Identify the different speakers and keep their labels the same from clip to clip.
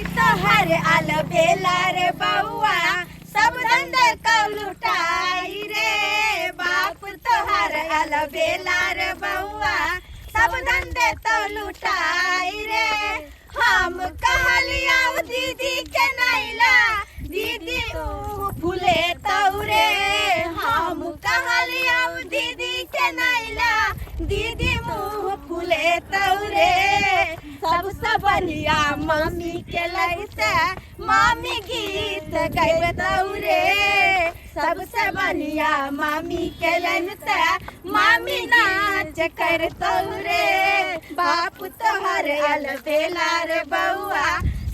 Speaker 1: तोहर आल बेला रे बउआ सब धंधे कौ लुटाई रे बाप तोहर आल बेला रे बउआ सब धंधे तो लुटाई रे हम कहलिया दीदी के नैला दीदी फूले तौरे हम कहलिया दीदी के नैला दीदी मुँह फूले तौरे सबसे बढ़िया मम्मी के लगते मम्मी गीत गैबे तौरे सबसे बढ़िया मम्मी के लगते मम्मी नाच कर तौरे बाप तोहर आल बेला रे बउआ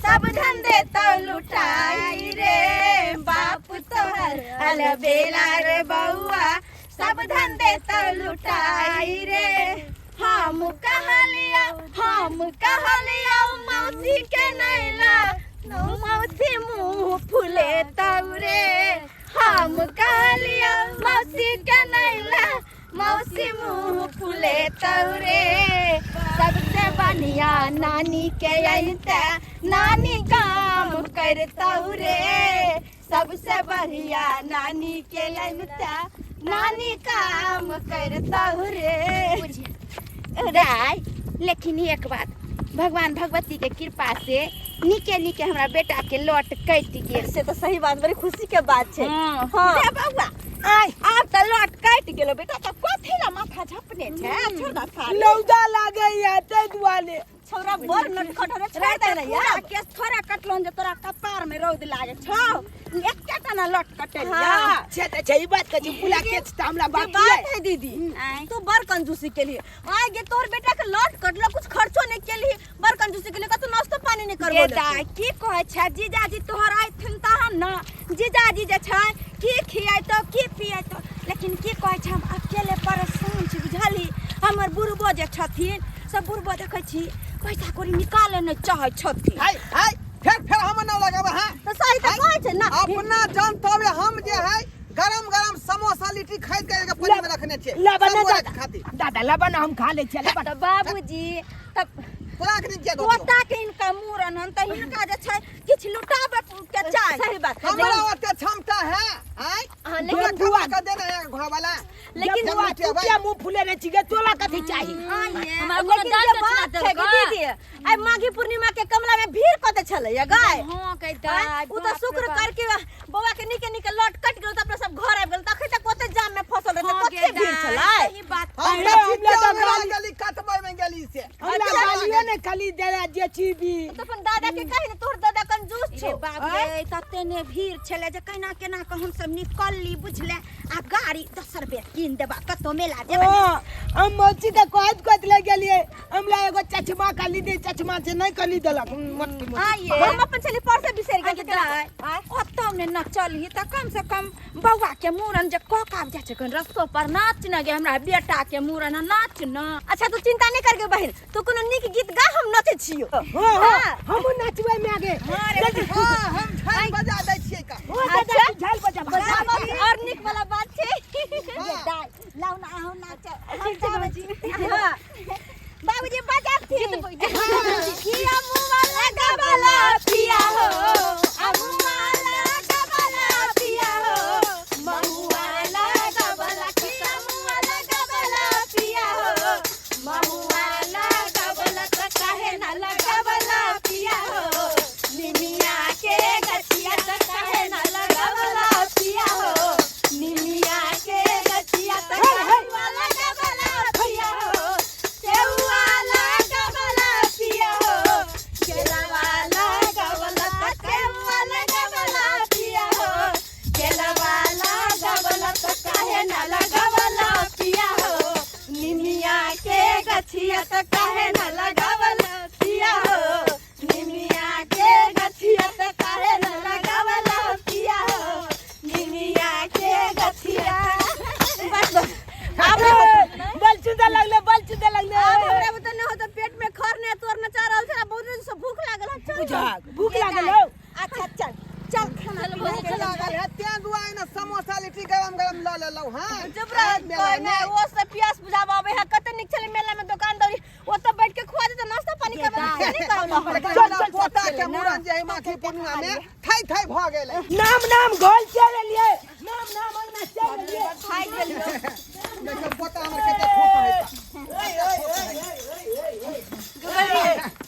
Speaker 1: सब धंधे तो लुटाई रे बाप तोहर आल बेला रे बउआ सब धंधे तो लुटाई रे हम कहलिया मौसी के नैला मौसी मुँह फूले तौरे हम कहलिया मौसी के नैला मौसी मुँह फूले तौरे सबसे बढ़िया नानी के अइते नानी काम कर तौरे सबसे बढ़िया नानी के अइते नानी काम कर तौरे राय लेकिन एक बात भगवान भगवती के कृपा से निके निके हमरा बेटा के लौट कट गेल
Speaker 2: से तो सही बात बड़ी खुशी के बात छे।
Speaker 1: हां रे बउआ आय आप त लौट कट गेलो बेटा त कथि ला माथा झपने छे छोड़ा खा
Speaker 3: लौदा लागैया ते दुआले
Speaker 2: छोरा बर नटखट रे छोड़ दे रे यार
Speaker 1: केस थोड़ा कटलोन जे तोरा कपार में रौद लागे छौ एकटा ना लौट कटलिया
Speaker 3: छे त छई बात के पुला के हमरा बाकी
Speaker 2: है दीदी तू बर कंजूसी के लिए आए गे तोर बेटा के लौट कटला कुछ खर्चो नहीं के लिए बर कंजूसी के लिए तू नाश्ता पानी नहीं करबो
Speaker 1: बेटा की कहे छ जीजाजी तोहर आइथिन तहन न जीजाजी जे छ की खियाई तो की पियाई तो लेकिन की कहे छ हम अकेले परेशान छी बुझाली हमर बुढ़बो जे छथिन सब बुढ़बो देखै छी पैसा कोरी निकाले न चाहे छथिन
Speaker 3: हाय हाय फिर हम न लगाबे हां
Speaker 2: तो सही तो कहे छ ना
Speaker 3: अपना जान तबे हम जे है गरम गरम समोसा लिट्टी खाइ के पानी में रखने छे दादा लबन हम खा ले छे
Speaker 1: तो बाबूजी तब
Speaker 3: तोरा के जे दो
Speaker 1: पोता के इनका मूरन हन त इनका जे छै किछ लुटाबे के चाहि
Speaker 2: सही बात
Speaker 3: हमरा ओते क्षमता है आय
Speaker 1: लेकिन
Speaker 3: बुआ का देना है घर वाला
Speaker 1: लेकिन
Speaker 3: क्या मुंह फूले रे छिगे तोला कथि चाहि
Speaker 2: हमरा कोनो दान दक्षिणा देलकै दीदी आई माघी पूर्णिमा के कमला में भीड़ कते छले या गाय
Speaker 1: हां कहता
Speaker 2: उ तो शुक्र करके बौआ के निके निके लौट कट गेल त अपना सब घर आबि गेल तखै तक ओते जाम में फंसल रहते कते भीड़ छलै
Speaker 1: सही बात
Speaker 3: हम गली कटबै में गली से हमरा गालियो ने खाली देला जे चीबी
Speaker 2: तो अपन दादा के कहि न तोर दादा कंजूस छौ
Speaker 1: बाप रे तते ने भीड़ छले जे केना केना के हम सब निकलली बुझले आ गाड़ी 10 रुपया कीन देबा कतो मेला जेबा
Speaker 3: हम मौसी के कहत ले गेलिए हमरा एगो चचमा काली दे चचमा से नहीं कली देलक मट्टी
Speaker 2: हम अपन चली पर से बिसर गेल
Speaker 1: ओतम ने न चली त कम से कम बउआ के मूरन जे कोका जा छै कन रस्तो पर नाच न गे हमरा बेटा के मूरन नाच न
Speaker 2: अच्छा तू चिंता नहीं करके बहन तू कोनो नीक गीत गा हम नचे छियो
Speaker 3: हम नाचबै में आगे हम झाल बजा दै छियै का
Speaker 2: अच्छा
Speaker 3: झाल बजा
Speaker 2: और निक वाला बात छे
Speaker 1: लाउ ना हम नाच
Speaker 2: बाबूजी
Speaker 1: बाबूजी बजाती
Speaker 2: किया मुंह लगावला पिया हो
Speaker 1: अमुआ लगावला पिया हो महुआ लगावला किया मुआ लगावला पिया हो महुआ लगावला त काहे ना लगावला पिया हो निमिया के गछिया त काहे ना लगावला पिया हो निमिया के गछिया त काहे ना लगावला पिया हो सेउआ लगावला पिया हो केलावा लगावला त केउआ लगावला पिया हो केलावा लगावला त काहे ना लगावला पिया हो निमिया के गछिया त काहे ना लगावला पिया हो निमिया के गछिया त काहे ना लगावला पिया हो निमिया के गछिया बस
Speaker 3: बल चुदा लगले
Speaker 2: अब हमरा बता न हो तो पेट में खर ने तोर न चारल छला बहुत दिन से भूख लागल है
Speaker 3: भूख लागल हो
Speaker 2: अच्छा चल चल खाना
Speaker 3: भूख लागल है ते दुआई न समोसा लिट्टी गरम गरम ल ले लो हां
Speaker 2: जब रात कोई ने वो से प्यास बुझावा आवे है कते निक चले मेला में दुकान दौरी ओ तो बैठ के खुआ दे तो नाश्ता पानी का नहीं करना
Speaker 3: चल पोता के मुरन जे है माखी पूर्णिमा में थाई थाई भ गेलै।
Speaker 4: नाम घोल चल लिए नाम अंगना चल लिए
Speaker 2: खाई गेलियो
Speaker 3: देखो पोता हमर कते खोट है।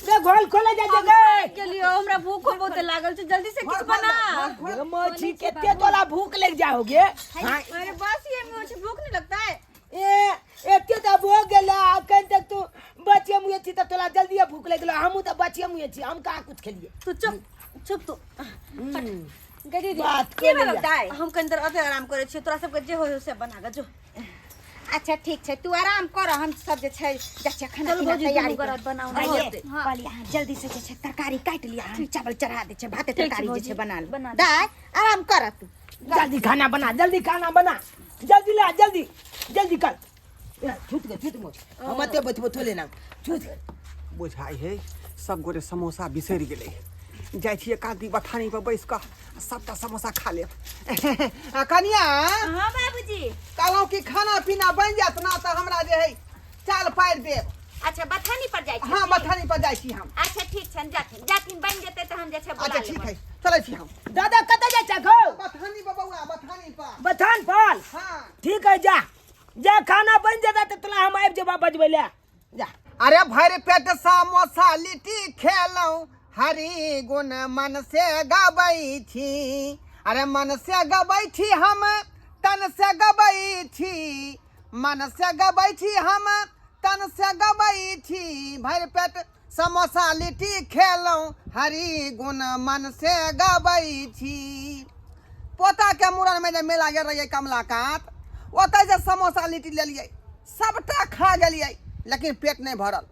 Speaker 4: रे घोल खोले जा जगह
Speaker 2: खाई गेलियो हमरा भूख बहुत लागल छै जल्दी से कुछ बना।
Speaker 4: मछली केते तोला भूख लग जाओगे। हां
Speaker 2: अरे बस ये मुझे भूख नहीं लगता है।
Speaker 4: एते त हो गेला अखन तक तू बचिया मुए छी त तोला जल्दी भूख लग गेला। हमहू त बचिया मुए छी हम का कुछ खेलिए।
Speaker 2: तू चुप तू गदी दी
Speaker 4: बात
Speaker 2: के
Speaker 4: कर
Speaker 2: लगता है हम कंदर अबे आराम करे छी तोरा सब के जे होय से बना ग जो।
Speaker 1: अच्छा ठीक छै तू आराम कर हम सब जे छै जाछे खाना पीना तैयारी कर
Speaker 2: बनाऊ
Speaker 1: कहली हां जल्दी से जे छै तरकारी काट लिया हम चावल चढ़ा दे छै भाते तरकारी जे छै बना
Speaker 2: बना
Speaker 1: ले दाई आराम कर तू
Speaker 4: जल्दी खाना बना जल्दी ला जल्दी कर छूट मो हम ते बतबो थोले ना छूट
Speaker 3: बुझाई है सब गोरे समोसा बिसरि गेलै। जाइ छियै कांती बथानी पर बैस कऽ सबटा समोसा खा लेब। कनिया
Speaker 2: हां बाबूजी
Speaker 3: कहलहुँ कि खाना पीना बनि जायत ना तऽ हमरा जे है चाल पारि देब।
Speaker 1: अच्छा बथानी पर जाइ छी
Speaker 3: हाँ बथानी पर जाइ छी हम।
Speaker 1: अच्छा ठीक छै जाथिन बन जेतै त हम जे छै
Speaker 3: अच्छा ठीक है चलै छी हम।
Speaker 4: दादा कत जा छ गो
Speaker 3: बथानी पर बउआ बथानी पर।
Speaker 4: बथान पाल
Speaker 3: हाँ
Speaker 4: ठीक है जा खाना बन जाता तो तोला हम आबि जेबा बजबै ले जा।
Speaker 3: अरे भरि पेट समोसा लिट्टी खेलौं हरि गुण मन से गबै छी। अरे मन से गबै छी हम तन से गबै छी मन से गबै छी हम तन से गबै छी। भरि पेट समोसा लिट्टी खेलौं हरि गुण मन से गबै छी। पोता के मूड़न में जे मेला गेल रहियै कमलाकांत ओतय जे समोसा लिट्टी लेलियै सबटा खा गेलियै लेकिन पेट नहीं भरल।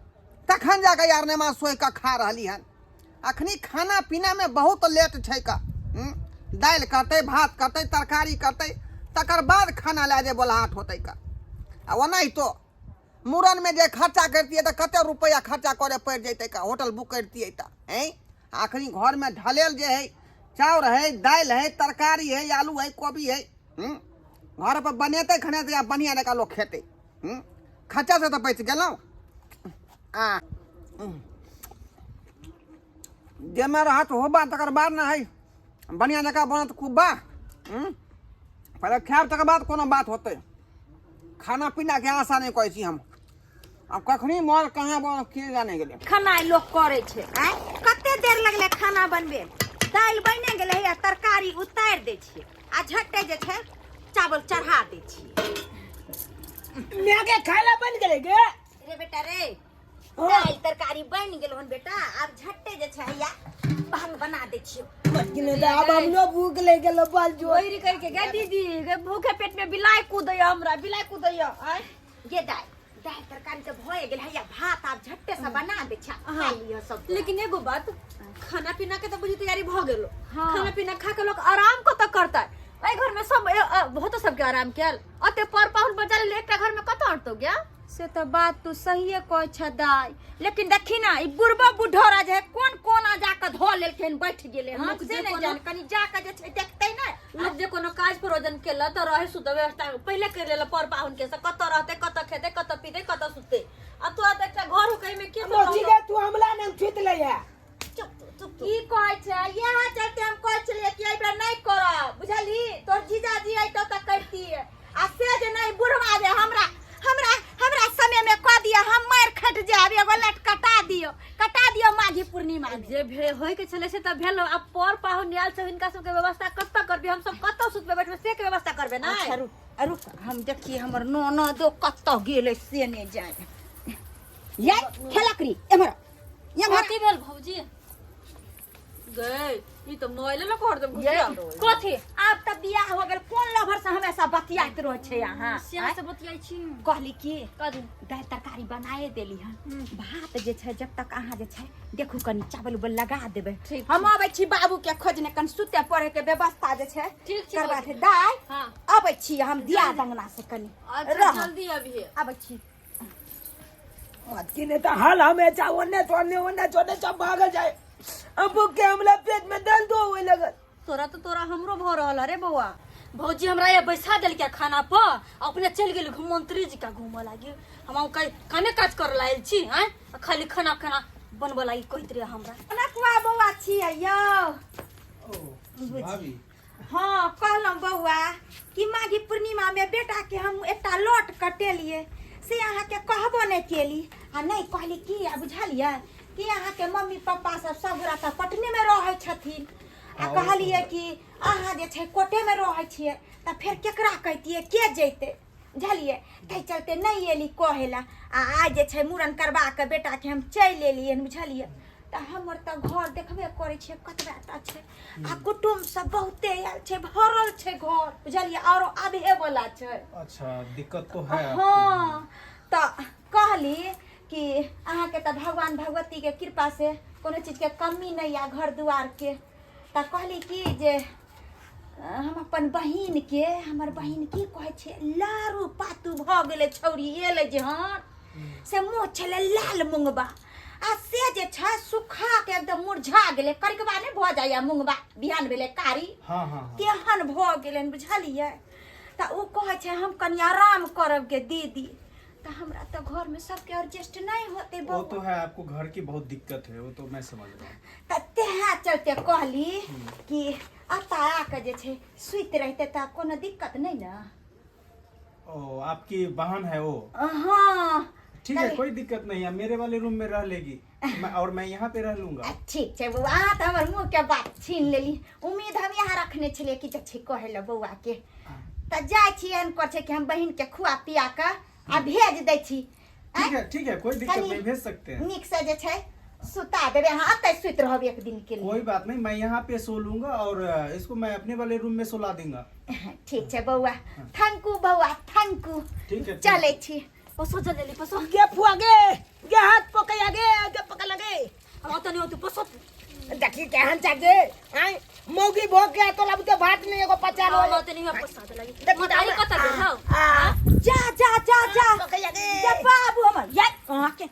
Speaker 3: तखन जाके यार ने मां सोई का खा रहली हन। अखनी खाना पीना में बहुत लेट छै का। दाल करते भात करते तरकारी करते तकर बाद खाना ला दे बोलाहट होते का। आ ओनाही तो मूड़न में जे खर्चा करतिए तो कते रुपया खर्चा करे पड़ जैते का। होटल बुक करतिए त हैं अखनी घर में ढलेल जे है चाउर है दाल है तरकारी है आलू है कोबी है घर पर बनेते खनेते या बढ़िया जका लोग खेते। खर्चा से तो बच गेलौं। जेमे रहत होबा तकर बाद ना है बढ़िया जका बनत खूब बा। पहले खायब तकर बाद कोनो बात होते। खाना पीना के आशा नहीं कहै छी हम। अब कखनी मोर कहाँ बन के जाने गेले।
Speaker 1: खाना लोग करे छै आय कते देर लगले खाना बनबे दाल बने गेले या तरकारी उतार दे छियै आ झट्टे जे छै चावल चढ़ा दे छियै।
Speaker 4: मेगे खाला बन गेले गे
Speaker 1: रे बेटा रे दाल तरकारी बन गेल हन बेटा अब झट्टे जे छै या भात बना दे छियै।
Speaker 4: मटकिने दा अब हमनो भूख ले गेलो बल जो
Speaker 2: ओइरी करके गे दीदी गे भूखे पेट में बिलाई कूदैया हमरा बिलाई कूदैया आय
Speaker 1: ये दाल तरकारी तो भए गेल है या भात आप झट्टे से बना दे छै खा लियो सब।
Speaker 2: लेकिन एगो बात खाना पीना के तो बुझी तैयारी भ गेलो।
Speaker 1: हाँ।
Speaker 2: खाना पीना खा के लोग आराम कत करता है। ए घर में सब बहुत सबके आराम कैल अते पर पाहुन बजा ले एकटा घर में कत अटतो गया।
Speaker 1: से तो बात तू सही कह छ दाई लेकिन देखी ना ई बुढ़बा बुढ़ौरा जे कोन कोना जाके धो लेलखिन बैठ गेले हम से नहीं जान कनी जाके जे छै देखतै ना
Speaker 2: लोग जे कोनो काज प्रयोजन केला त रहे सुत व्यवस्था पहले कर लेला पर पाहुन के से कत रहते कत खेते कत पीते कत सुते। आ तू आ एकटा घर हो कहीं में के
Speaker 4: मोची गे तू हमला ने छुत ले या
Speaker 1: चुप की कहै छै यहाँ चलते हम कहै छलिए कि एबरा नहीं करब बुझली तोर जीजाजी आई तो करती आ से जे नहीं बुढ़वा जे हमरा समय में कह दिया हम मार खट जाब एगो लट कटा दियो माघी पूर्णिमा में।
Speaker 2: जे होय के छले से त भेलो। अब पर पाहुन नियाल से इनका सब के व्यवस्था कत करबे हम सब कत सुतबे बैठबे से के व्यवस्था करबे ना।
Speaker 1: अच्छा रुक हम देखिए हमर नोनो दो कत गेले से ने जाय ये खेलकरी एमर
Speaker 2: कथी भेल भौजी गए ई त मोबाइल ल कर दम
Speaker 1: कथी अब त बियाह हो गेल कोन लभर से हमेशा बतियात रह छै यहां
Speaker 2: सिया से बतियाई छी
Speaker 1: कहली की
Speaker 2: कथी
Speaker 1: दाल तरकारी बनाए देली हन भात जे छै जब तक अहाँ जे छै देखू कनी चावल उबल लगा देबै
Speaker 2: ठीक
Speaker 1: हम आबै छी बाबू के खोजने कन सुते पड़े के व्यवस्था जे छै
Speaker 2: ठीक छै
Speaker 1: करबा दे दाई
Speaker 2: हां
Speaker 1: आबै छी हम दिया दंगना से कनी
Speaker 2: अच्छा जल्दी अभी
Speaker 1: आबै छी
Speaker 4: मटकिने त हाल हमें जा ओने छोड़ने सब भाग जाए। अब के हमला पेट में दर्द होए लगल।
Speaker 2: तोरा हमरो भ रहल रे बौआ। भौजी हमरा ये बैठा देल के खाना पर अपने चल गेल मंत्री जी का घूम लागी हम काने काज कर लायल छी हैं खाली खाना बनबला ई कहत रे हमरा
Speaker 1: नकुआ बौआ छियै यौ
Speaker 5: भाभी
Speaker 1: हाँ कहलहुँ बौआ कि माघी पूर्णिमा में बेटा के हम एकटा लौट कटेलिए से अहाँके कहबो नहीं केली आ नहीं कहली कि बुझलिए कि अहाँके मम्मी पापा सब गोरा तऽ पटने में रहै छथिन आ कहलिए कि अहाँ जे छै कोटे में रहै छियै तऽ फेर केकरा कहितियै के जैते बुझलिए ताहि चलते नहीं एली कहे ला आ आज जे छै मूड़न करबा के बेटा के हम चलि एलियै बुझलिए तऽ हमर तऽ घर देखबे करै छियै कतबाटा छै आ कुटुम्ब सब बहुते आयल छै भरल छै घर बुझलिए और आबे वाला छै
Speaker 5: अच्छा दिक्कत तो है
Speaker 1: हाँ तऽ कहली कि अहाँके तऽ भगवान भगवती के कृपा से कोनो चीज के कमी नहीं आ घर दुआर के तऽ कहली कि जे हम अपन बहिन के हमर बहिन की कहै छै लारू पातू भऽ गेलै छौरी एलै जे हन से मुँह छलै लाल मुंगबा आ से जे छै सुखा के एकदम मुरझा गेलै करिकबा नहि भऽ जाइए मुंगबा बिहान भेलै कारी
Speaker 5: हाँ हाँ
Speaker 1: तेहन भऽ गेलै बुझलियै तऽ ओ कहै छै हम कनि आराम करब गे दीदी तऽ हमरा तऽ घर में सबके एडजस्ट नहीं होते
Speaker 5: वो तो है आपको घर की बहुत दिक्कत है वो तो मैं समझ रहा हूँ
Speaker 1: तऽ तेहा चलते कहली कि अता आके जे छै सुति रहते तऽ कोनो दिक्कत नहीं ना
Speaker 5: ओ आपकी बहन है वो
Speaker 1: हाँ
Speaker 5: ठीक है कोई दिक्कत नहीं है मेरे वाले रूम में रह लेगी और मैं यहाँ पे रह लूंगा
Speaker 1: ठीक छै बौआ अहाँ तऽ हमर मुँह के बात छीन लेली उम्मीद हम यहाँ रखने छलियै कि जे छै कहै लए बौआ के तऽ जाइ छी एहन कर छै कि हम बहिन के खुआ पिया के आ भेज दै छी
Speaker 5: ठीक है कोई दिक्कत नहीं भेज सकते हैं
Speaker 1: नीक से जे छै सुता देबे अहाँ अतै सुति रहब एक दिन के लिए
Speaker 5: कोई बात नहीं मैं यहाँ पे सो लूंगा और इसको मैं अपने वाले रूम में सुला दूंगा
Speaker 1: ठीक छै बौआ थैंक यू बौआ थैंक यू
Speaker 5: ठीक है
Speaker 1: चलै छी
Speaker 2: पसो जलेली पसो
Speaker 4: गे फुआ गे हाथ पकैया गे पकड़ लगे
Speaker 2: अब त नहीं होती पसो
Speaker 4: देखी केहन चाहे आई मौगी भोग गया तो लबते भात नहीं एगो पचा लो
Speaker 2: अब त नहीं हो पसा त लगी
Speaker 4: देखी
Speaker 2: मतारी कत बैठाओ
Speaker 1: जा जा जा जा
Speaker 4: पकैया गे
Speaker 1: जा बाबू हमर या के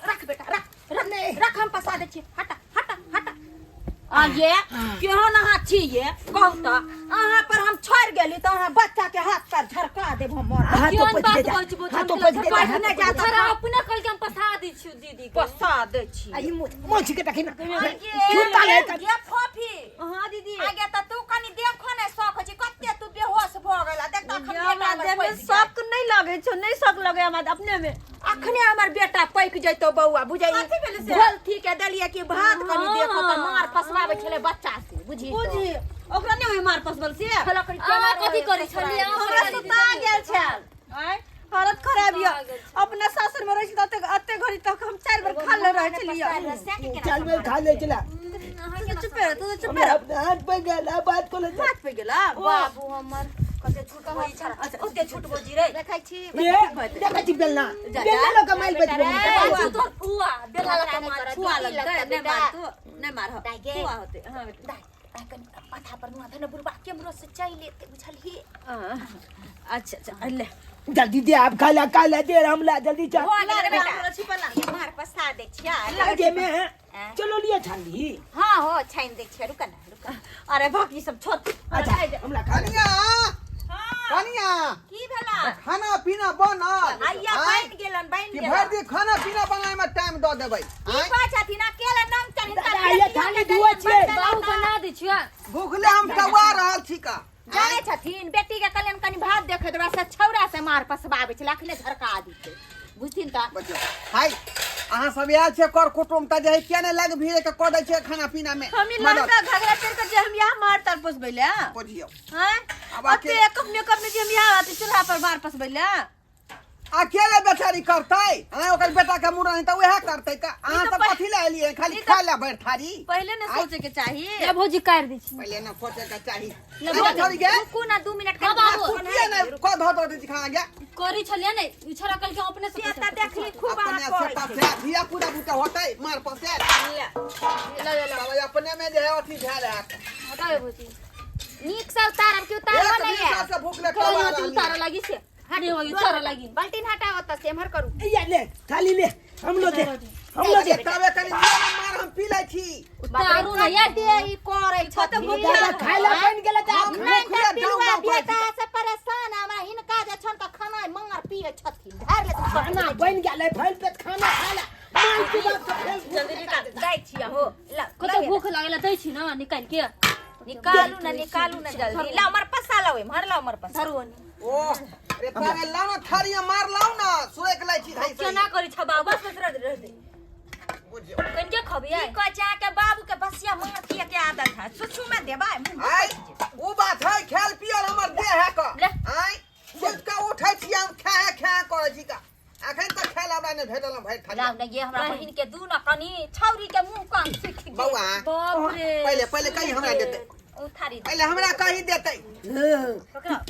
Speaker 1: रख बेटा रख
Speaker 4: नहीं
Speaker 1: रख हम पसा दे छी हटा हटा हटा
Speaker 2: आ ये केहन अहाँ छी ये कहू त
Speaker 1: अहाँ पर हम छोड़ गेली तो अहाँ बच्चा के हाथ पर झरका देब हमर
Speaker 4: हाथों
Speaker 2: केहन
Speaker 4: पच
Speaker 2: बात
Speaker 4: दे
Speaker 2: कहै छी
Speaker 4: हाथों
Speaker 2: बोझ
Speaker 4: पच दे
Speaker 1: पढ़ नहीं जाता
Speaker 2: थोड़ा अपने कल के हम पसा दी छी दीदी के
Speaker 1: पसा दे छी
Speaker 4: आई मोछ के देखी ना
Speaker 1: छूटा
Speaker 4: ले
Speaker 1: ये फोफी
Speaker 2: हां दीदी
Speaker 1: आगे त तू कनी देखो ने शौक छी कते तू बेहोश भ गेला देख त
Speaker 2: हमरा देह में शक नहीं लगे छो नहीं शक लगे हमरा अपने में
Speaker 1: अखने हमर बेटा पैक जइतो बौआ बुझाई
Speaker 2: कथी भेलै से?
Speaker 1: भोल ठीक है देलिए कि भात कनी
Speaker 2: हाँ।
Speaker 1: देखो त मार फसवावे छले बच्चा से बुझी तो।
Speaker 2: बुझी ओकरा नहीं होय मार पसबल से
Speaker 1: खेला करी
Speaker 2: आ कथी करी छलिए
Speaker 1: हमरा सुता गेल छल
Speaker 2: आय हालत खराब ये अपना सासुर में रही त अत्ते घड़ी तक हम 4 बार खा ले रहे छलिए
Speaker 4: चल में खा ले चला
Speaker 2: चुप रह तू चुप
Speaker 4: मेरा अपने हाथ पे गया बात को ले
Speaker 2: हाथ पे गेला बाबू हमर कते छूट होई छ अच्छा ओते छूट बोजी रे
Speaker 1: देखै छी
Speaker 4: ये देखा छी बेलना बेलना लो कमाइल बेच
Speaker 2: बाबू तो फुआ बेला का मार फुआ लगता है नहीं मार तू नहीं मार हो
Speaker 1: दागे।
Speaker 2: फुआ होते हां बेटा
Speaker 1: माथा पर मुआ धन बुरबा केमरो से चाहि लेते बुझलही
Speaker 2: अच्छा अच्छा ले
Speaker 4: जल्दी दे आप खा ला दे हमला जल्दी चल
Speaker 1: बोला रे बेटा
Speaker 2: हमरा छिपला
Speaker 1: ये मार पसा दे छिया
Speaker 4: लगे में चलो लिया छाली
Speaker 1: हां हो छाइन दे छिया रुका ना रुका
Speaker 2: अरे बाकी सब छोड़
Speaker 4: अच्छा हमला खा ले
Speaker 3: कनिया कनिया
Speaker 1: की भेला
Speaker 3: खाना पीना बनल
Speaker 1: आइया बैठ गेलन बैठ
Speaker 3: कि
Speaker 1: गेलन
Speaker 3: भर दिन खाना पीना बनाए में टाइम दऽ देबै
Speaker 1: की बात छथिन अकेला नाम चढ़ी
Speaker 4: आइया थाली धुआ छियै
Speaker 2: बाबू बना दै छियै
Speaker 3: भूखले हम टवा रहल छी का
Speaker 1: जाने छथिन बेटी के कल्याण कनी भात देखे देबा से छौरा से मार पसबावे छै अखने झरका दी छै बुझथिन त
Speaker 3: बच्चो हाय अहाँ सब आयल छै कर कुटुम त जे किया ने लग भीड़ के कऽ दै छै खाना पीना में
Speaker 2: हम ही लड़का घगरा पेड़ के जे हम यहाँ मार तर पसबैले
Speaker 3: बुझियो
Speaker 2: हैं
Speaker 3: अब
Speaker 2: अते एकम मेकअप में जे हम यहाँ आते चूल्हा पर मार पसबैले
Speaker 3: अकेले बेचारी करतै अहाँ ओकर बेटा के मुरन त उहे करतै का अहाँ सब कथि ले एलियै खाली खा ले भर थारी
Speaker 2: पहले ने सोचे के चाहिए ये भौजी काट दी छी
Speaker 3: पहले न सोचे के चाही
Speaker 2: ले
Speaker 3: अच्छा, छोड़ी गे
Speaker 1: रुकू ना 2 मिनट
Speaker 2: हाँ, बाबू।
Speaker 3: कुटिए ने को धो दे खाना गे
Speaker 2: करी छलिए ने इछरा कल के अपने से
Speaker 1: सेता देखली खूब
Speaker 3: अपने
Speaker 1: आ
Speaker 3: से पासे धिया पूरा बूटा होतै मार पसे
Speaker 2: ले
Speaker 3: बाबा अपने में जे है अथी भे रहा
Speaker 2: हटाओ भौजी
Speaker 1: नीक से उतारब कि उतारब नहीं है
Speaker 3: से भूख ले
Speaker 2: कोई होती उतारा लगी से हटी होगी उतारा लगी
Speaker 1: बाल्टीन हटाओ त सेमहर करू
Speaker 4: या ले थाली ले हम लोग दे हम लोग दे
Speaker 3: तबे कनी मार हम पी लै छी
Speaker 2: उतारू ना यार
Speaker 1: दे ई करे छ त
Speaker 4: दादा खाइला बन गेला त
Speaker 3: हम
Speaker 1: नहीं
Speaker 3: भूख ले
Speaker 1: त
Speaker 3: जाऊं
Speaker 1: पिलुआ
Speaker 3: गाँव
Speaker 1: बेटा से परेशान हमरा हिनका जे छन त खाना मार पिए छथिन धार ले
Speaker 4: खाना बन गेलै फल पे खाना खाला
Speaker 2: जल्दी निकाल
Speaker 1: दै छियै हो ला
Speaker 2: कतो भूख लागेला दै छी न निकाल के
Speaker 1: निकालू ना जल्दी ला हमर पसा लावे मार ला हमर पसा
Speaker 2: धरू
Speaker 3: ओ अरे पागल लाओ ना थारिया मार लाओ ना सुरेक लाई छी धाई
Speaker 2: क्या ना करी छ बाबा बस रह दे कनके खबिया
Speaker 1: ई कचा के बाबू के बसिया माथिया के आदत है छुछु में देबा
Speaker 3: आई वो बात है खेल पियल हमर देह है का आई सोच का उठै छी हम खा करे छी का अखन तक खेल हमरा ने भेटल भाई थाली
Speaker 1: लाव ना ये हमरा बहिन के दू ना कनी छौरी के मुंह कान सीख दे
Speaker 3: बौआ
Speaker 2: बाप रे
Speaker 3: पहले कहीं हमरा देते
Speaker 1: उठारी
Speaker 3: पहले हमरा कहीं देते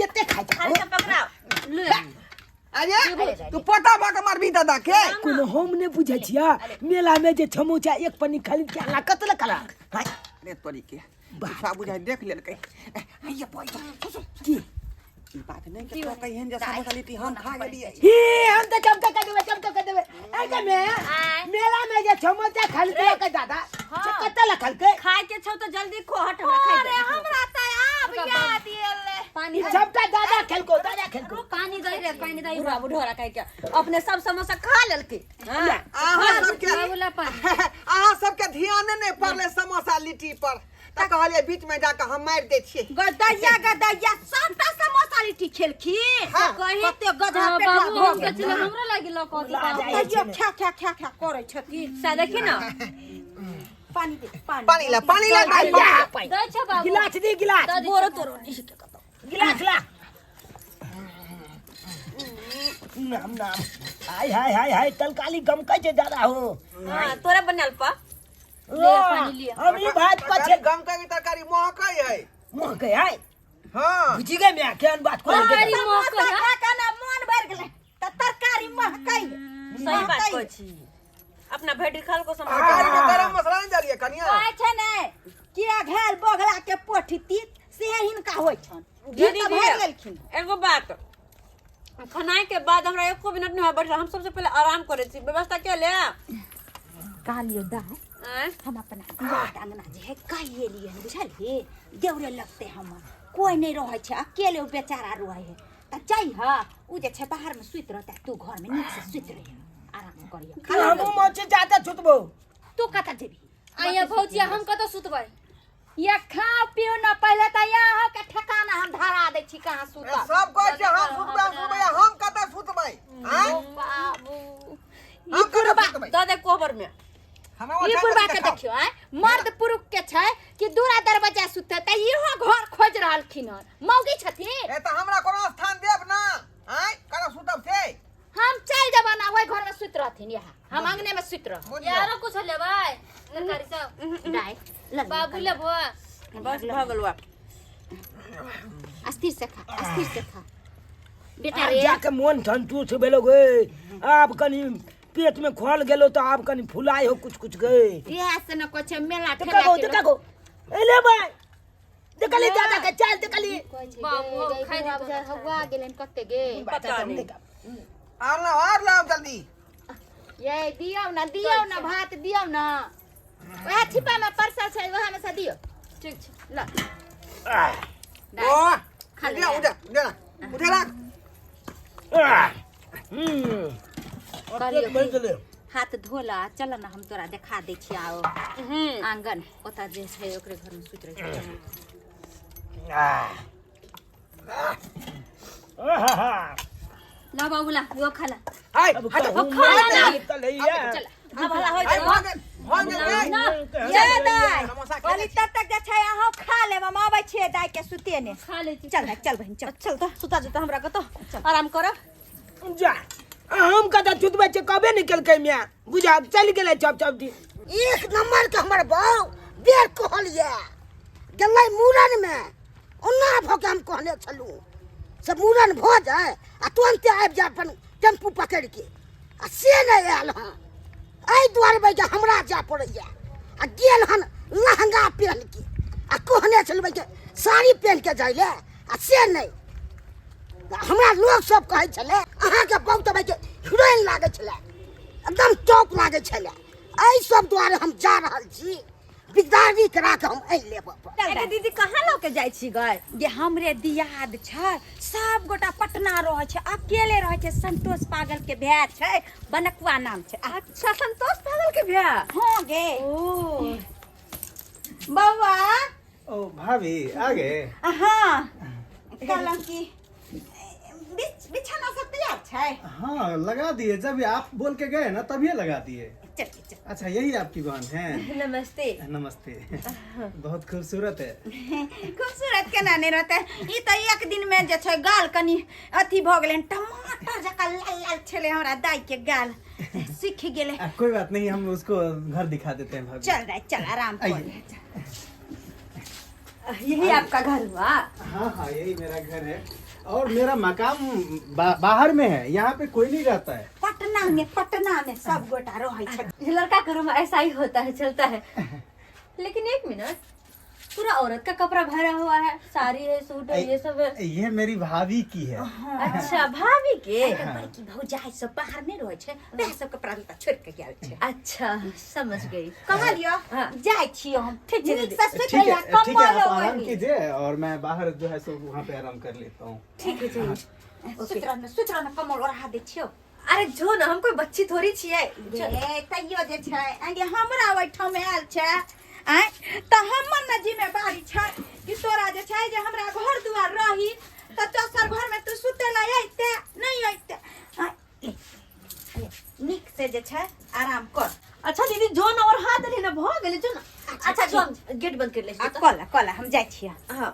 Speaker 4: केते खाइ
Speaker 1: थारी से पकड़ाओ
Speaker 2: ले
Speaker 3: अरे तू पता बा मार भी दादा के
Speaker 4: कोनो हम ने बुझै छिया मेला में जे समोसा एक पन्नी खाली के ला कतला कला
Speaker 3: हाय रे तोरी के बाबा बुझाई देख लेल कहीं ये पोई
Speaker 4: की
Speaker 3: ई बात नहीं के तो कहीं हम जैसा मसालिटी हम खा गेलिए
Speaker 4: हे हम त चमका कर देबे ए के मेला में जे समोसा खाली के दादा कतला खल के
Speaker 2: खाए के छौ तो जल्दी खो हट हमरा खाई
Speaker 1: अरे हमरा त आब याद एले
Speaker 2: पानी
Speaker 4: सबका दादा खेल को
Speaker 2: पानी दे बाबू ढोरा कह के अपने सब समोसा खा लेलके
Speaker 3: आहा सबके
Speaker 2: बाबूला पानी
Speaker 3: आहा सबके ध्यान नहीं पड़ले समोसा लिट्टी पर त कहलिए बीच में जाकर हम मार दे छिए
Speaker 1: गदैया सबटा समोसा लिट्टी खेलखी
Speaker 2: कहे ते गधा पेट बाबू हम के चले हमरा लागी लकती
Speaker 1: तैयो खा करै छथि
Speaker 2: सा देखि न
Speaker 1: पानी दे
Speaker 3: पानी ला भाई
Speaker 2: दै छ बाबू
Speaker 4: गिलास दी गिलास
Speaker 2: बोरो तोरो निश के कतो
Speaker 4: गिलास ला नाम हाय तलकाली गम कैसे ज्यादा हो
Speaker 2: हां तोरा बनल पा
Speaker 4: ले
Speaker 2: पानी लिया
Speaker 4: हम ई बात पछे
Speaker 3: गम का भी तरकारी महकाई है
Speaker 4: मोह के है
Speaker 3: हां
Speaker 4: बुझी गए मैं केन बात को
Speaker 2: तरकारी महक है
Speaker 1: खा के ना मन भर गेलै त तरकारी महकै
Speaker 2: सही बात कहै छी अपना भेड़ी खाल को समझ
Speaker 3: तरकारी में गरम मसाला नहीं डालिए कनिया
Speaker 1: कहै छै ने किया घेल बगला के पोठी तीत से हिनका होय छन
Speaker 2: दीदी
Speaker 1: त भर गेलखिन
Speaker 2: एगो बात खाना के बाद हमरा एको मिनट नहीं बैठ हम सबसे पहले आराम करे छी व्यवस्था के ले
Speaker 1: कहलियो दा हम अपना दुआर अंगना जे है काहे लिए बुझलिए देवरे लगते हम कोई नहीं रहे छै अकेले ओ बेचारा रहे है त जाइ ह उ जे छै बाहर में सुत रहता तू घर में नीक से सुत रहे आराम करियो
Speaker 4: हम मोचे जाता छुतबो
Speaker 1: तू कता जेबी
Speaker 2: आया भौजिया हम कत सुतबै
Speaker 1: या खाओ पियो ना पहले त यहाँ के ठिकाना हम धरा दे छी कहां सुता
Speaker 3: सब कह के हम सुतबै हम कत सुतबै हां
Speaker 1: बाबू
Speaker 3: हम कत सुतबै
Speaker 2: द दे कोबर में
Speaker 3: हमरा
Speaker 1: ई बुढ़वा के देखियो मर्द पुरुष के छै कि दूरा दरवाजा सुते त इहो घर खोज रहलखिन मौगी छथिन
Speaker 3: ए त हमरा कोनो स्थान देब ना हां कत सुतब से
Speaker 1: हम चल जब ना ओइ घर में सुत रहथिन यहाँ हम अंगने में सुत रह
Speaker 2: यारो कुछ लेबै तरकारी सब
Speaker 1: डाय
Speaker 2: बाबू लेबो बस भगलवा
Speaker 1: अस्थिर से खा बेटा रे
Speaker 4: जाके मन ठंतुस भेलो गे आप कनी पेट में खोल गेलो तो आप कनी फुलाय हो कुछ गए
Speaker 1: इहा से न कुछ मेला
Speaker 4: देखा गो एले भाई देखली दादा के चाल देखली
Speaker 2: बाबू खाइ दे
Speaker 1: हवा गेलन कते गे
Speaker 2: पता नहीं
Speaker 3: और लाओ जल्दी
Speaker 1: ये दियो ना भात दियो ना वह छिपा में परसा छै वह में से दियो
Speaker 2: ठीक छै
Speaker 1: ल
Speaker 3: ओ
Speaker 1: खा ले
Speaker 3: उठे ला
Speaker 1: कहलियो हाथ धोला चल ना हम तोरा देखा दै छी आओ आंगन ओता जे छै ओकरे घर में सुत रहे
Speaker 2: ला बाबूला यो खाला
Speaker 3: हाय
Speaker 2: खाला ना
Speaker 1: चल
Speaker 2: अब भला होय
Speaker 1: ये दाई कहली तब तक जे छै अहाँ खा लेब हम आबै छियै दाई के सुते ने
Speaker 2: खा ले
Speaker 1: चल बहिन चल
Speaker 2: चल त सुता जता हमरा कतो आराम करब
Speaker 4: जा हम कदा चुतबे छ कबे निकल के मिया बुझा चल गेले चप दी
Speaker 6: एक नंबर के हमर बाऊ बेर कहलिए गेलै मूरन में ओना भोके हम कहने छलू से मूरन भ जाए आ तुरंत आबि जा अपन टेम्पू पकड़ के आ से नहीं आयल हां एहि दुआरे भाई हमरा जा पड़ैया आ गेल हन लहंगा पहन के आ कहने छलू भाई साड़ी पहन के जाइले आ से नहीं हमरा लोग सब कहै छले अहाँ के बहुत भाई हीरोइन लागे छले एकदम टॉप लागे छले एहि सब द्वारे हम जा रहल छी बिदारी करा के हम आई लेब
Speaker 1: अरे दीदी कहाँ लौके जाइ छी गए?
Speaker 7: ये हमरे दियाद छै, सब गोटा पटना रहे छै, अकेले रहे छै। संतोष पागल के भाई छै, बनकुआ नाम छै।
Speaker 1: अच्छा संतोष पागल के बियाह।
Speaker 7: हाँ गे।
Speaker 1: ओ बउआ
Speaker 5: ओ भाभी आ गए।
Speaker 7: हाँ कहलम की बिछाना सब तैयार छै।
Speaker 5: हाँ लगा दिए, जब आप बोल के गए ना तभी लगा दिए।
Speaker 7: चल चल।
Speaker 5: अच्छा यही आपकी बहन है?
Speaker 2: नमस्ते।
Speaker 5: नमस्ते। बहुत खूबसूरत है।
Speaker 7: खूबसूरत केना नहीं रहते, ई तो एक दिन में जे छै गाल कनी अथी भ गेलै, टमाटर जका लाल लाल छले हमरा दाई के गाल, सीख गेले।
Speaker 5: कोई बात नहीं, हम उसको घर दिखा देते हैं भाभी।
Speaker 7: चल रे चल, आराम कर।
Speaker 2: यही आपका घर हुआ?
Speaker 5: हाँ हाँ यही मेरा घर है, और मेरा मकाम बाहर में है, यहाँ पे कोई नहीं रहता है।
Speaker 7: पटना में सब गोटा रहे छै।
Speaker 2: लड़का के रूम ऐसा ही होता है, चलता है। लेकिन एक मिनट, पूरा औरत का कपड़ा भरा हुआ है, साड़ी है, सूट है, ये सब है।
Speaker 5: ये मेरी भाभी की है।
Speaker 2: अच्छा भाभी के?
Speaker 7: बड़की भौजाई सब बाहर नहीं रहे छै, वह सब कपड़ा लत्ता छोड़ के गेल छै।
Speaker 2: अच्छा समझ गई।
Speaker 7: कहा लियो
Speaker 2: हाँ।
Speaker 7: जाय छियो हम।
Speaker 2: ठीक है
Speaker 7: नीक
Speaker 2: दीदी।
Speaker 7: से सुत
Speaker 5: ठीक
Speaker 7: रहिया,
Speaker 5: है ठीक है,
Speaker 7: कम्बल
Speaker 5: आप आराम
Speaker 7: ओढ़ी।
Speaker 5: कीजिए और मैं बाहर जो है सो वहाँ पे आराम कर लेता हूँ।
Speaker 2: ठीक है चलिए।
Speaker 7: सुत रहना कम्बल ओढ़ा दे छियो।
Speaker 2: अरे जो ना, हम कोई बच्ची थोड़ी छिए।
Speaker 7: गे तैयो जे छै, आगे हमरा ओइठा में आयल छै, आय त हमर न जिम्मेवारी छै कि तोरा जे छै जे हमरा घर दुआर रही त दोसर घर में तू सुते ला आइते नहीं आइते। नीक से जे छै आराम कर।
Speaker 2: अच्छा दीदी जो ना और हाथ ले ना भ गेले जो ना। अच्छा जो हम गेट बंद कर ले।
Speaker 7: कल हम जाय छियै।
Speaker 2: हां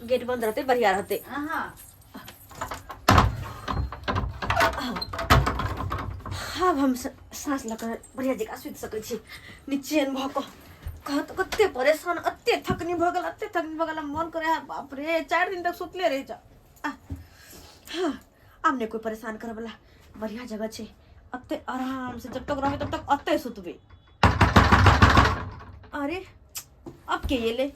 Speaker 2: गेट बंद रहते बढ़िया रहते।
Speaker 7: हां
Speaker 2: अब हम सांस लेकर बढ़िया जगह सुत सकै छी। नीचे न भक कहत कते परेशान, अते थकनी भ गेल, अते थकनी भ गेल, मन करे बाप रे 4 दिन तक सुतले रह जा। हां अब ने कोई परेशान करे वाला बढ़िया जगह छे, अते आराम से जब तक रहे तब तक अते सुतबे। अरे अब के ये ले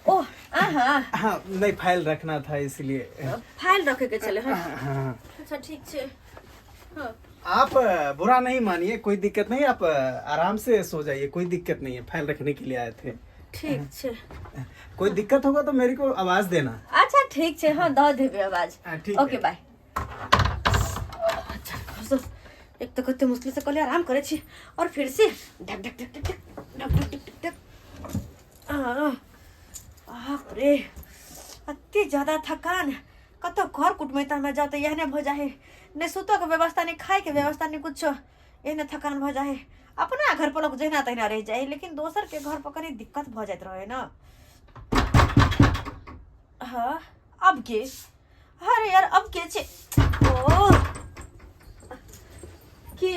Speaker 2: ओह
Speaker 5: हाँ नहीं, फाइल रखना था इसलिए।
Speaker 2: फाइल रखे के चले। हाँ
Speaker 5: हाँ।
Speaker 2: अच्छा ठीक छे। हाँ
Speaker 5: आप बुरा नहीं मानिए, कोई दिक्कत नहीं, आप आराम से सो जाइए, कोई दिक्कत नहीं है। फाइल रखने के लिए आए थे।
Speaker 2: ठीक छे।
Speaker 5: कोई दिक्कत होगा तो मेरे को आवाज देना।
Speaker 2: अच्छा ठीक छे। हाँ दो देबे आवाज।
Speaker 5: ठीक
Speaker 2: ओके
Speaker 5: है।
Speaker 2: बाय। अच्छा एक तो कते मुश्किल से कल आराम करे छी, और फिर से ढक ढक ढक ढक ढक ढक ढक ढक ढक। बाप रे अति ज्यादा थकान, कतो घर कुटमैता में जाते यहने भ जाए, ने सुतो के व्यवस्था नहीं, खाए के व्यवस्था नहीं, कुछ एहने थकान भ जाए। अपना घर पर लोग जहना तहना रह जाए, लेकिन दोसर के घर पर कनी दिक्कत भ जात रहे ना। हाँ अब के? अरे यार अब के छे? ओ के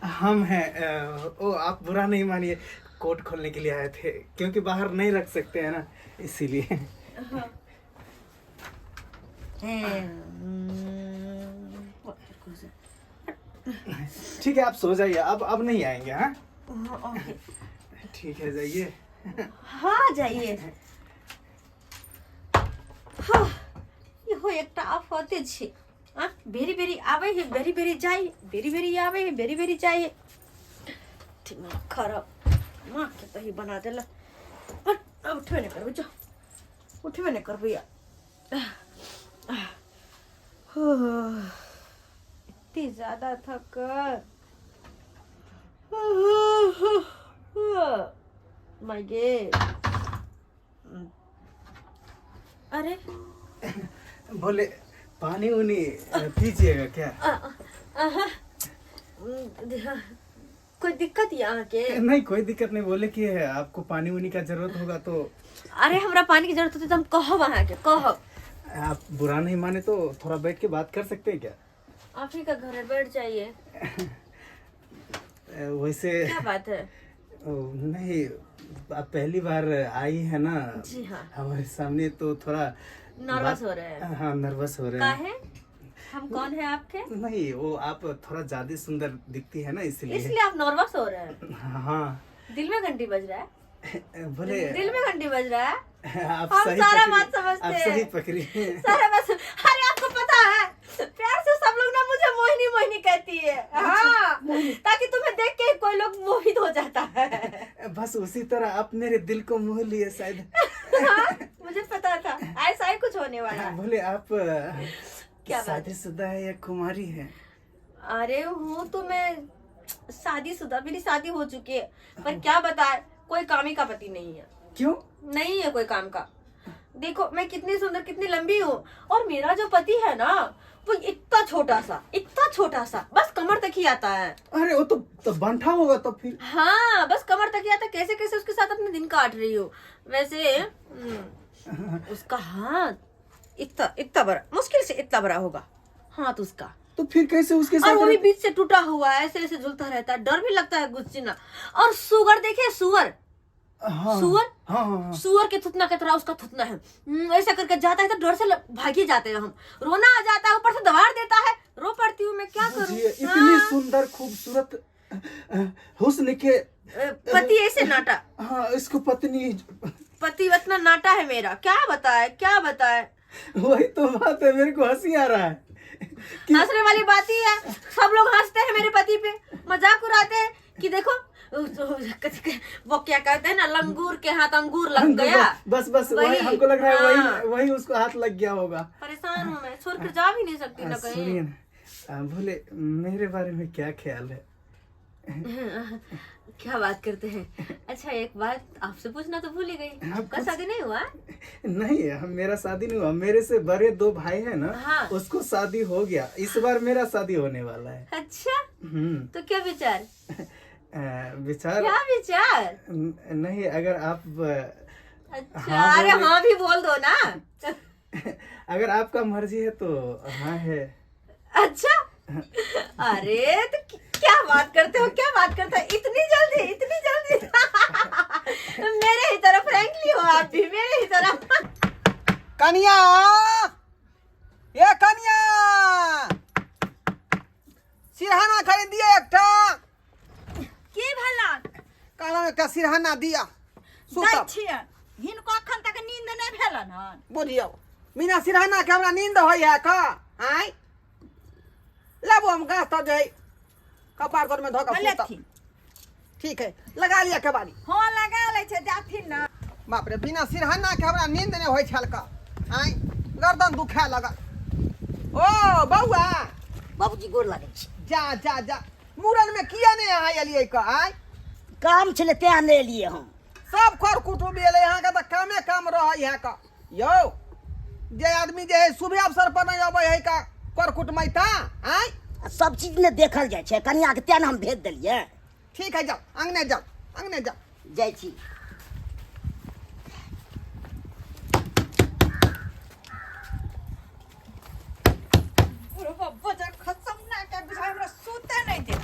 Speaker 5: हम हैं। ओ आप बुरा नहीं मानिए, कोट खोलने के लिए आए थे, क्योंकि बाहर नहीं रख सकते हैं ना, इसीलिए। ठीक है आप सो जाइए, अब नहीं आएंगे। हाँ ठीक है जाइए।
Speaker 2: हाँ जाइए। हाँ इहो एकटा आफते छे। बेरी बेरी आवे है, बेरी बेरी जाए, बेरी बेरी आवे है, बेरी बेरी जाए। दिमाग खराब, माँ के तो ही बना देला। अब उठबे नहीं करबे, जो उठबे नहीं करबे यार। इतनी ज्यादा थक माय गॉड। अरे
Speaker 5: बोले पानी उनी पीजिएगा क्या?
Speaker 2: कोई दिक्कत यहाँ के?
Speaker 5: नहीं कोई दिक्कत नहीं, बोले कि आपको पानी उनी का जरूरत होगा तो।
Speaker 2: अरे हमरा पानी की जरूरत होती तो हम कहब वहाँ के, कहब।
Speaker 5: आप बुरा नहीं माने तो थोड़ा बैठ के बात कर सकते हैं क्या?
Speaker 2: आप ही का घर है, बैठ जाइए।
Speaker 5: वैसे
Speaker 2: क्या बात है?
Speaker 5: नहीं, आप पहली बार आई है ना
Speaker 2: जी हाँ।
Speaker 5: हमारे सामने, तो थोड़ा
Speaker 2: नर्वस हो रहे हैं?
Speaker 5: हाँ नर्वस हो रहे
Speaker 2: काहे?
Speaker 5: हैं।
Speaker 2: हम कौन है आपके?
Speaker 5: नहीं वो आप थोड़ा ज्यादा सुंदर दिखती है ना, इसलिए।
Speaker 2: इसलिए आप नर्वस हो रहे हैं?
Speaker 5: हाँ
Speaker 2: दिल में घंटी बज रहा है?
Speaker 5: बोले
Speaker 2: दिल में घंटी बज रहा है।
Speaker 5: आप
Speaker 2: हम
Speaker 5: सही
Speaker 2: सारा
Speaker 5: पकड़ी,
Speaker 2: बात समझते
Speaker 5: आप
Speaker 2: हैं।
Speaker 5: सही पकड़ी।
Speaker 2: सारा बस, अरे आपको पता है प्यार से सब लोग ना मुझे मोहिनी मोहिनी कहती है। हाँ, ताकि तुम्हें देख के कोई लोग मोहित हो जाता है।
Speaker 5: बस उसी तरह आप मेरे दिल को मोह लिए शायद।
Speaker 2: हाँ, मुझे पता था ऐसा ही कुछ होने वाला है।
Speaker 5: बोले आप
Speaker 2: क्या बात?
Speaker 5: शादीशुदा है या कुमारी है?
Speaker 2: अरे हूँ तो मैं शादीशुदा, मेरी शादी हो चुकी है, पर क्या बताए कोई काम ही का पति नहीं है।
Speaker 5: क्यों?
Speaker 2: नहीं है कोई काम का। देखो मैं कितनी सुंदर कितनी लंबी हूँ, और मेरा जो पति है ना वो इतना छोटा सा, बस कमर तक ही आता है।
Speaker 5: अरे वो तो बंठा होगा तो फिर।
Speaker 2: हाँ, बस कमर तक ही आता है। कैसे कैसे उसके साथ अपने दिन काट रही हो। वैसे उसका हाथ इतना बड़ा, मुश्किल से इतना बड़ा होगा हाथ उसका।
Speaker 5: तो फिर कैसे उसके
Speaker 2: और
Speaker 5: साथ?
Speaker 2: वो भी बीच से टूटा हुआ है, ऐसे ऐसे झूलता रहता है, डर भी लगता है गुस्सीना। और सुअर देखे, सुअर
Speaker 5: हाँ,
Speaker 2: सुअर
Speaker 5: हाँ, हाँ, हाँ।
Speaker 2: सुअर के थुथना की तरह उसका थुथना है। ऐसा करके जाता है तो डर से भाग ही जाते हैं हम। रोना आ जाता है, ऊपर से दबाड़ देता है, रो पड़ती हूँ मैं, क्या करूँ।
Speaker 5: ये इतनी सुंदर खूबसूरत हुस्न के
Speaker 2: पति ऐसे नाटा,
Speaker 5: हाँ, इसको पत्नी।
Speaker 2: पति इतना नाटा है मेरा, क्या बताए।
Speaker 5: वही तो बात है, मेरे को हंसी आ रहा है।
Speaker 2: हंसने वाली बात ही है, सब लोग हंसते हैं मेरे पति पे, मजाक उड़ाते हैं कि देखो वो क्या कहते हैं ना, लंगूर के हाथ अंगूर लग गया।
Speaker 5: बस वही
Speaker 2: वही,
Speaker 5: हमको लग रहा है,
Speaker 2: हाँ।
Speaker 5: वही उसको हाथ लग गया होगा।
Speaker 2: परेशान हूँ मैं, छोड़ कर जा भी नहीं सकती ना कहीं।
Speaker 5: सुनिए ना, बोले मेरे बारे में क्या ख्याल है?
Speaker 2: क्या बात करते हैं। अच्छा एक बात आपसे पूछना तो भूल ही गई, आपका शादी नहीं हुआ?
Speaker 5: नहीं, मेरा शादी नहीं हुआ। मेरे से बड़े 2 भाई है ना,
Speaker 2: हाँ।
Speaker 5: उसको शादी हो गया। इस बार मेरा शादी होने वाला है।
Speaker 2: अच्छा, तो क्या विचार?
Speaker 5: विचार
Speaker 2: क्या विचार?
Speaker 5: नहीं, अगर आप
Speaker 2: अच्छा, अरे हाँ भी बोल दो ना।
Speaker 5: अगर आपका मर्जी है तो हाँ है।
Speaker 2: अच्छा, अरे तो क्या बात करते हो इतनी जल्दी। मेरे ही तरफ फ्रैंकली हो आप भी, मेरे ही तरफ।
Speaker 3: कन्या, ये कन्या सिरहाना खरीद दिया एक ठा।
Speaker 7: की भला
Speaker 3: कहला एक ठा सिरहाना दिया।
Speaker 7: दै
Speaker 3: सुतब
Speaker 7: छियै, हिनको अखन तक नींद नहीं भेलन हन।
Speaker 3: बुझियो, बिना सिरहाना के हमरा नींद होय है का? आय लेबो हम गाछ तर जाई, कपार तर में धो के सुतब।
Speaker 7: लेथिन,
Speaker 3: ठीक है, लगा लिया केवाड़ी।
Speaker 7: हाँ लगा ले छै, जाथिन ना।
Speaker 3: बाप रे, बिना सिरहाना के हमरा नींद नहीं होय छल का। आय गर्दन दुखा लगल। ओ बौआ,
Speaker 6: बाबूजी गोर लागै छी।
Speaker 3: जा मूरन में किया नहीं आय एलियै का? आय
Speaker 6: काम छलै तें नहि एलियै हम।
Speaker 3: सब कर कुटुम एले, यहाँ के तो कामे काम रह है का। यो जे आदमी जे है शुभ अवसर पर नहीं अबै है का कर कुटमैता। आय
Speaker 6: सब चीज ने देखल जाइ छै, कनिया के तें ने हम भेज देलियै।
Speaker 3: ठीक है, जाओ अंगने जाओ।
Speaker 6: जाइ छी।
Speaker 7: खत्म ना के बुझाय हमरा सुते नहीं दे।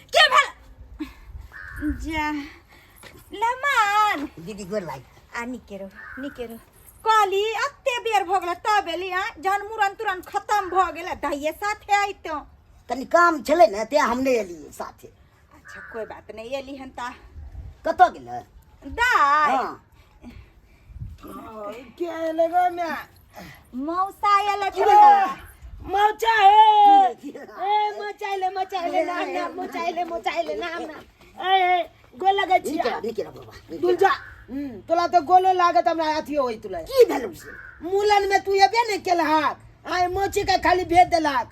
Speaker 7: के भेल जा लमान
Speaker 6: दीदी गोर लाग।
Speaker 7: आ निकेरो काली अत्ते बेर भ गेल तब एली। आ जहन मुरन तुरन खत्म भ गेल दाइये साथे आइतो।
Speaker 6: कनि काम छलै ने तें हम नहि एलियै साथे।
Speaker 7: अच्छा कोई बात नहीं, एली हन ता
Speaker 6: कतऽ गेलै?
Speaker 7: दाई
Speaker 6: हाँ,
Speaker 4: क्या लगा मैं?
Speaker 7: मौसा एले छले।
Speaker 4: मचा है, मचाइले नाम ना। ए गोल लगे छी।
Speaker 6: निकेरा बाबा
Speaker 4: दुलजा, तोला तो गोलो लागत हमरा अथी होई तुला।
Speaker 6: की भेल से?
Speaker 4: मूलन में तू एबे नहीं केलहाक, आय मोची के खाली भेज देलक।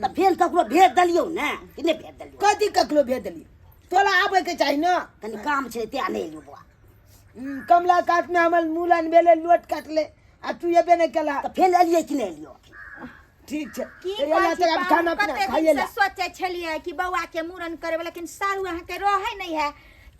Speaker 6: त फेर ककरो भेज देलियौ ने कि नहि भेज देलियौ?
Speaker 4: कथी ककरो भेज देली? तोला आबे के चाही न।
Speaker 6: कनि काम छलै तें नहि एलियौ बौआ।
Speaker 4: कमला काट में हमर मूलन भेले, लोट काटले, आ तू एबे नहीं केला।
Speaker 6: त फेर एलियै कि नहि एलियौ?
Speaker 4: ठीक छै,
Speaker 7: की
Speaker 4: एला
Speaker 7: कहै छी
Speaker 4: तक खाना
Speaker 7: बाबू,
Speaker 4: पीना
Speaker 7: कते
Speaker 4: खाइए
Speaker 7: दिन
Speaker 4: ला।
Speaker 7: से सोचे छलियै कि बौआ के मूरन करबे, लेकिन सारू अहाँ के रहे नहीं है।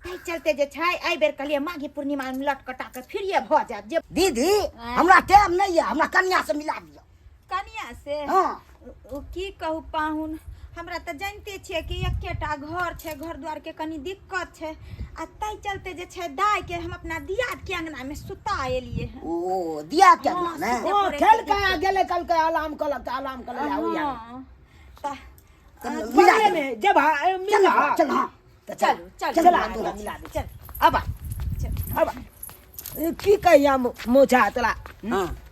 Speaker 7: तै चलते जे छै एहि बेर कहलियै माघी पूर्णिमा में लटकटा के फिर ये भ जात। जे
Speaker 6: दीदी हमरा टाइम नहीं है, हमरा कन्या से मिला दियो।
Speaker 7: कनिया से
Speaker 6: हाँ,
Speaker 7: ओ की कहू पाहुन, हमरा त जानते छियै कि एकेटा घर छै, घर द्वार के कनी दिक्कत छै। आ तै चलते जे छै दाई के हम अपना दियाद के अंगना में सुता एलियै हैं।
Speaker 6: ओ दिया क्या ने?
Speaker 4: ओ खेल का गेले कल के आराम कलक आउ या।
Speaker 6: मिला
Speaker 4: बगले
Speaker 6: दे।
Speaker 4: में जब
Speaker 6: चल
Speaker 4: मिला
Speaker 6: चल। हाँ, तो चल
Speaker 7: चल
Speaker 6: चल
Speaker 7: मिला दे।
Speaker 6: मिला दे।
Speaker 7: चल
Speaker 6: अब आ।
Speaker 7: चल
Speaker 4: अब की कहिया मोचा तोरा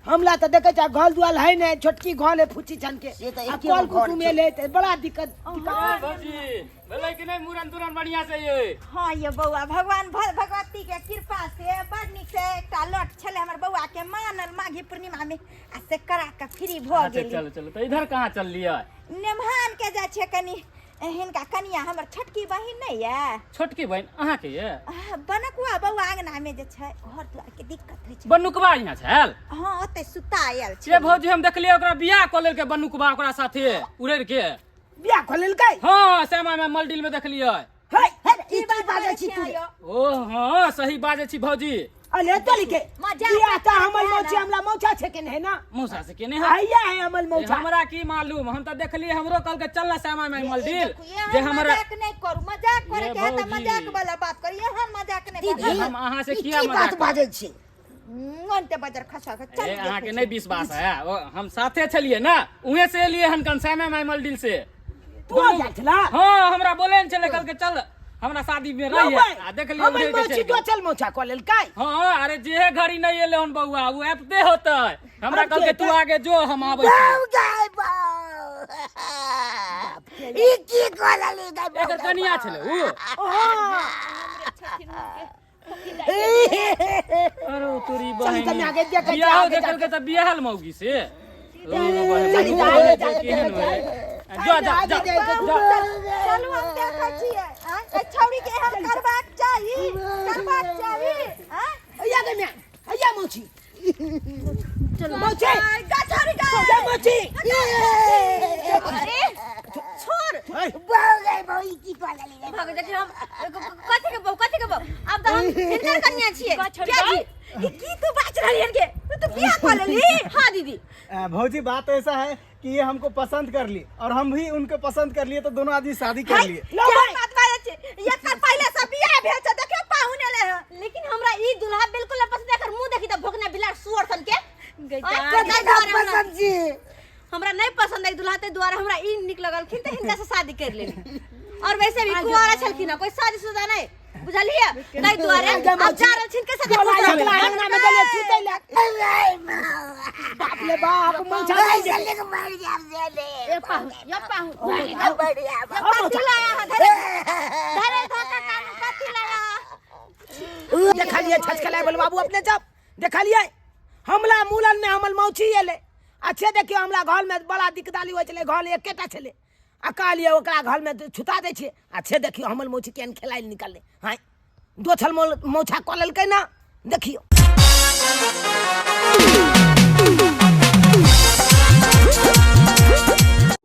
Speaker 4: हमला तो देखे जा घर दुआल है ने छोटकी घर है फुची छन के
Speaker 6: से तो
Speaker 4: आ
Speaker 6: एके
Speaker 4: कॉल
Speaker 6: गो घर
Speaker 4: कुटुम में ले ते बड़ा दिक्कत
Speaker 8: भौजी भले कि नहीं मुरन तुरन बढ़िया से ये
Speaker 7: हाँ ये बउआ भगवान भगवती के कृपा से बड़ निक से एकटा लट छले हमर बउआ के मानल माघी पूर्णिमा में आ से करा के फ्री भ
Speaker 8: अच्छा
Speaker 7: गेली
Speaker 8: चलो चलो तो इधर कहाँ चल लिया
Speaker 7: नेमहान के जा छे कनी हिनका कनिया हमर छोटकी बहिन नहीं है
Speaker 8: छोटकी बहन अहाँ के ये
Speaker 7: बनकुआ बउआ आंगना में जे छै घर द्वार के दिक्कत होइ छै
Speaker 8: बनुकबा यहाँ छल
Speaker 7: हाँ ओते सुता आयल
Speaker 8: ये
Speaker 7: छै
Speaker 8: भौजी हम देखलिए ओकरा बियाह कऽ लेल के बनुकबा ओकरा साथे उड़ेर के
Speaker 4: बियाह खोलल के
Speaker 8: हाँ श्यामा में मलडिल में देखलिए
Speaker 4: हे
Speaker 7: की बात बाजै छी तू
Speaker 8: ओ हाँ सही बाजे छी भौजी
Speaker 4: अले तोली के
Speaker 7: मजाक
Speaker 4: बियाह त
Speaker 7: करता
Speaker 4: हमल
Speaker 7: है
Speaker 4: मोची
Speaker 7: ना।
Speaker 4: हमला मोचा छे के है ना
Speaker 8: मौसा से केने है
Speaker 4: आइया है हमल मोचा
Speaker 8: हमरा की मालूम हम तो देखलिए हमरो कल के चलना श्यामा में मलडिल
Speaker 7: ये
Speaker 8: जे
Speaker 7: हम
Speaker 8: हमरा
Speaker 7: मजाक नहीं करू मजाक करे
Speaker 8: ये
Speaker 7: के है त
Speaker 8: भौजी।
Speaker 7: मजाक वाला बात करिए हम मजाक नहीं
Speaker 6: दीदी
Speaker 7: करू
Speaker 8: हम अहाँ से
Speaker 6: ई
Speaker 8: किया
Speaker 6: की
Speaker 8: मजाक
Speaker 6: बात बाजै छी
Speaker 7: अंते बजर खसा के चल
Speaker 8: ए, अहाँ के नहीं विश्वास है वो हम साथे छलिए ना उहे से एलिए हन कन श्यामा में मलडिल से
Speaker 4: तू आ जा छला
Speaker 8: हाँ हमरा बोले न चले कल के चल हमरा शादी में रहिए आ देख लियो
Speaker 4: हमल
Speaker 8: उड़े के
Speaker 4: मोची
Speaker 8: चल
Speaker 4: तो
Speaker 8: गेल।
Speaker 4: चल मोचा खोलल के
Speaker 8: हाँ अरे जे घड़ी नहीं एले हन बउआ वो एपते होते हमरा कल के तू आगे जो हम आबै छी
Speaker 6: बाऊ गए बाऊ ई की कोलली गए
Speaker 8: एकर कनिया छले उ अरे तोरी बहन
Speaker 4: तनी आगे जा के
Speaker 8: बियाह
Speaker 4: आगे
Speaker 8: देखल के त बियाहल मौगी से
Speaker 4: चली जा, आगे जा,
Speaker 8: केहन
Speaker 4: जा,
Speaker 8: होय जा जा जा
Speaker 7: चलू हम देखै छियै ए छौरी के हम करबाक चाही हां
Speaker 4: आइया के मैं आइया मोची चलो मोची
Speaker 7: गठरी का
Speaker 4: जा मोची
Speaker 7: अरे छोड़
Speaker 6: बाऊ गए बाऊ ई की कोलली गए
Speaker 7: भाग देखिए हम कथि के बहू अब तो हम हिनकर कन्या छियै क्या जी ई की तू बात रहली हन के तू बियाह कर लेली हां दीदी
Speaker 5: भौजी बात ऐसा है कि ये हमको पसंद कर ली और हम भी उनको पसंद कर लिए तो दोनों आदमी शादी कर लिए
Speaker 4: लो
Speaker 7: क्या
Speaker 4: भाई
Speaker 7: बात बाजे छै ये कर पहले से बियाह भेल छै देखियो पाहुने ले लेकिन हमरा ई दुल्हा बिल्कुल पसंद एकर मुंह देखी त भोकना बिलार सुअर सन के
Speaker 6: पसंद छी
Speaker 7: हमरा नहीं पसंद है दुल्हा ते द्वारा हमरा ई निक लगलखिन त हिनका से शादी कर लेली और वैसे भी कुंवारा छलखिन ना कोई शादीशुदा नहीं बुझलिए नहीं द्वारे अब जा रहल छिन के साथे
Speaker 4: बोला चला अंगना में गले छूते ले बाप ले बाप मोचा
Speaker 6: भाई
Speaker 4: दे
Speaker 6: जल्दी के मार जा दे
Speaker 7: ये पाहु
Speaker 6: बढ़िया
Speaker 7: कथी लाया है धरे धोखा कान कथी लाया
Speaker 4: देखा लिए छचकलाए बोल बाबू अपने जब देखा लिए हमला मूलन में हमल मौची एले अच्छे देखियो हमला घर में बड़ा दिक्कदाली होय छले घर एकेटा छले आ कहलिए ओकरा घर में छुता दै छै अच्छे देखियो हमल मौची केन खेलाइल निकलले हां दो छल मौछा कलल के ना देखियो